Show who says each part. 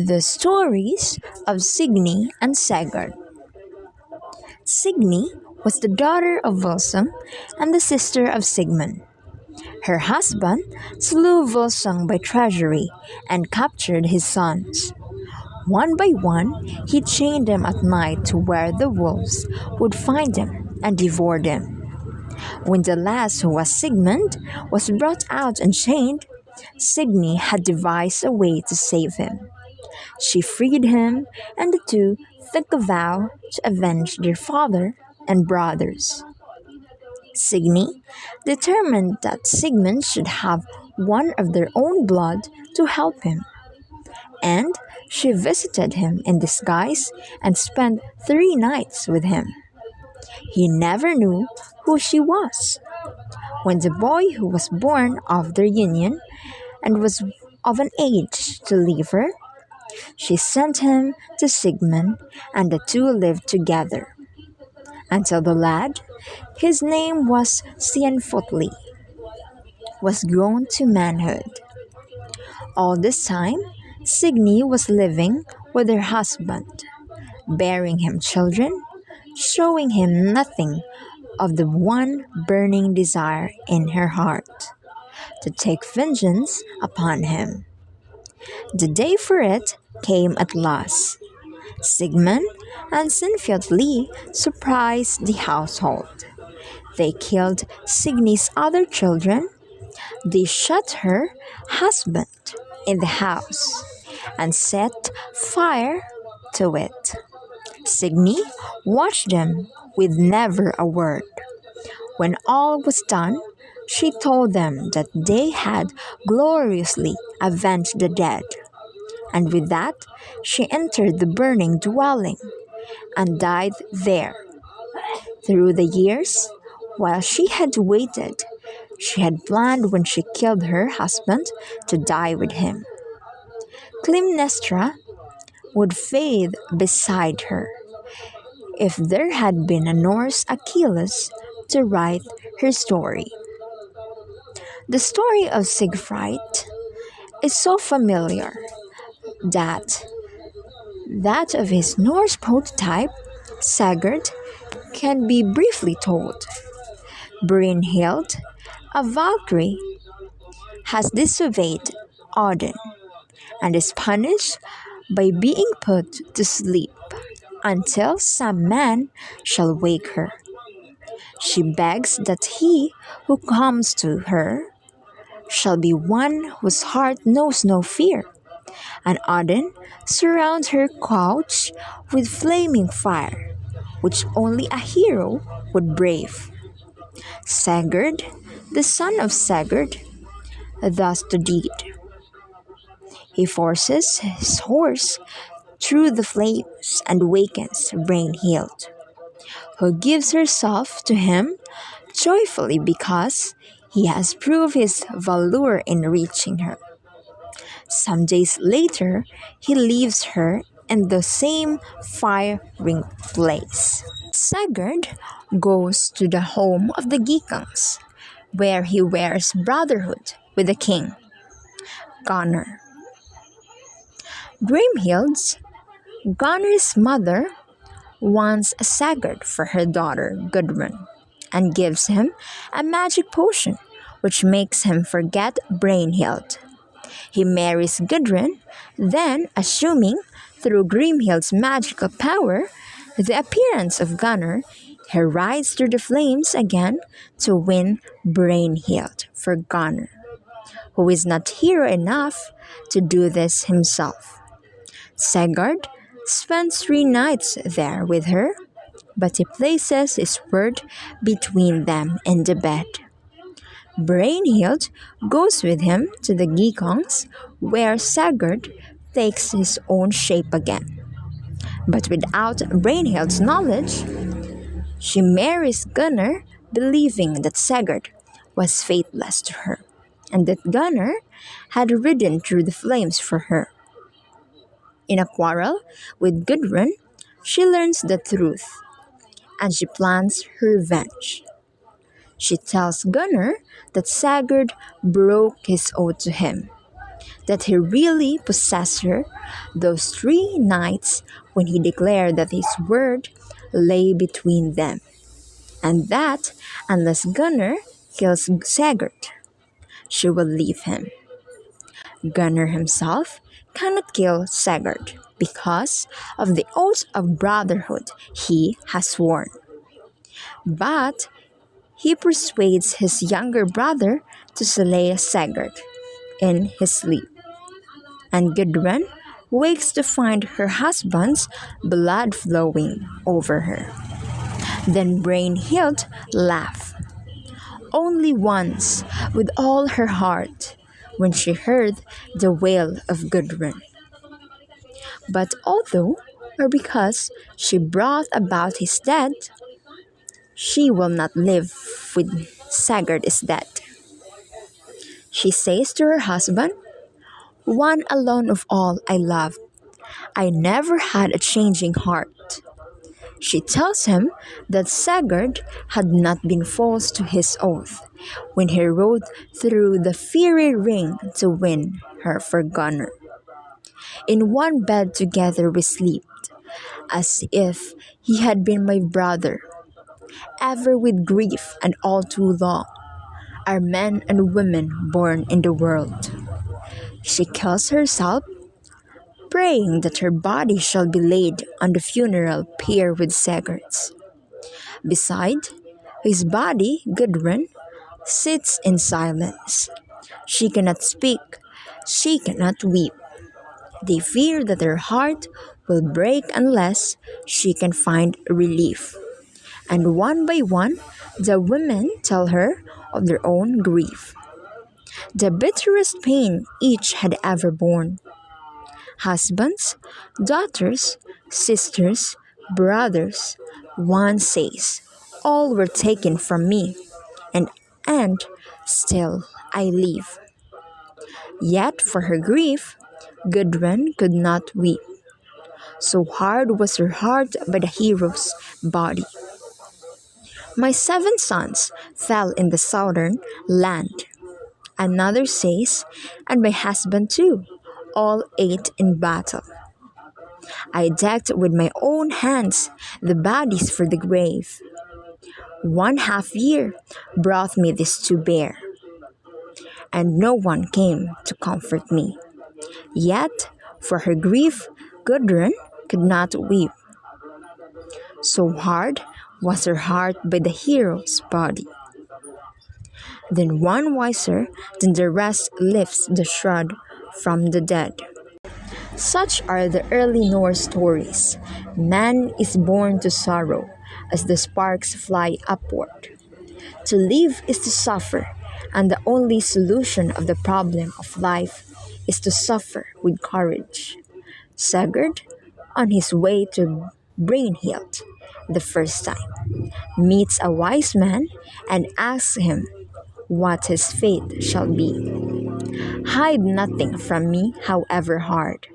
Speaker 1: The stories of Signy and Sigurd. Signy was the daughter of Volsung and the sister of Sigmund. Her husband slew Volsung by treachery and captured his sons. One by one, he chained them at night to where the wolves would find them and devour them. When the last, who was Sigmund, was brought out unchained, Signy had devised a way to save him. She freed him, and the two took a vow to avenge their father and brothers. Signy determined that Sigmund should have one of their own blood to help him, and she visited him in disguise and spent 3 nights with him. He never knew who she was. When the boy who was born of their union and was of an age to leave her, she sent him to Sigmund, and the two lived together until the lad, his name was Sienfotli, was grown to manhood. All this time, Signy was living with her husband, bearing him children, showing him nothing of the one burning desire in her heart to take vengeance upon him. The day for it came at last. Sigmund and Sinfiotli surprised the household. They killed Signy's other children. They shut her husband in the house and set fire to it. Signy watched them with never a word. When all was done, she told them that they had gloriously avenged the dead. And with that, she entered the burning dwelling and died there. Through the years, while she had waited, she had planned when she killed her husband to die with him. Clytemnestra would fade beside her if there had been a Norse Achilles to write her story. The story of Siegfried is so familiar that that of his Norse prototype, Sigurd, can be briefly told. Brynhild, a Valkyrie, has disobeyed Odin and is punished by being put to sleep until some man shall wake her. She begs that he who comes to her shall be one whose heart knows no fear, and Odin surrounds her couch with flaming fire, which only a hero would brave. Sigurd, the son of Sigurd, thus the deed. He forces his horse through the flames and wakens Brynhild, who gives herself to him joyfully because he has proved his valor in reaching her. Some days later, he leaves her in the same fire-ring place. Sigurd goes to the home of the Gikongs, where he wears brotherhood with the king, Gunnar. Gunnar's mother, wants Sigurd for her daughter Gudrun and gives him a magic potion which makes him forget Brynhild. He marries Gudrun, then, assuming through Grimhild's magical power the appearance of Gunnar, he rides through the flames again to win Brynhild for Gunnar, who is not hero enough to do this himself. Sigurd spends 3 nights there with her, but he places his word between them in the bed. Brynhild goes with him to the Gikongs, where Sigurd takes his own shape again. But without Brynhild's knowledge, she marries Gunnar, believing that Sigurd was faithless to her, and that Gunnar had ridden through the flames for her. In a quarrel with Gudrun, she learns the truth, and she plans her revenge. She tells Gunnar that Sigurd broke his oath to him, that he really possessed her those 3 nights when he declared that his word lay between them, and that unless Gunnar kills Sigurd, she will leave him. Gunnar himself cannot kill Sigurd because of the oath of brotherhood he has sworn. But he persuades his younger brother to slay Sigurd in his sleep, and Gudrun wakes to find her husband's blood flowing over her. Then Brynhild laughed, only once with all her heart, when she heard the wail of Gudrun. But although, or because she brought about his death, she will not live when Sigurd is dead. She says to her husband, "One alone of all I loved, I never had a changing heart." She tells him that Sigurd had not been false to his oath when he rode through the fiery ring to win her for Gunnar. In one bed together we slept, as if he had been my brother. Ever with grief and all too long are men and women born in the world. She kills herself, praying that her body shall be laid on the funeral pyre with Sigurd's. Beside his body, Gudrun sits in silence. She cannot speak, she cannot weep. They fear that her heart will break unless she can find relief. And one by one, the women tell her of their own grief, the bitterest pain each had ever borne. Husbands, daughters, sisters, brothers, one says, all were taken from me, and still I live. Yet for her grief, Gudrun could not weep. So hard was her heart by the hero's body. My 7 sons fell in the southern land. Another says, and my husband too, all ate in battle. I decked with my own hands the bodies for the grave. 1/2 year brought me this to bear, and no one came to comfort me. Yet, for her grief, Gudrun could not weep. So hard was her heart by the hero's body. Then one wiser than the rest lifts the shroud from the dead. Such are the early Norse stories. Man is born to sorrow as the sparks fly upward. To live is to suffer, and the only solution of the problem of life is to suffer with courage. Sigurd, on his way to Brynhild the first time, meets a wise man and asks him what his fate shall be. Hide nothing from me, however hard.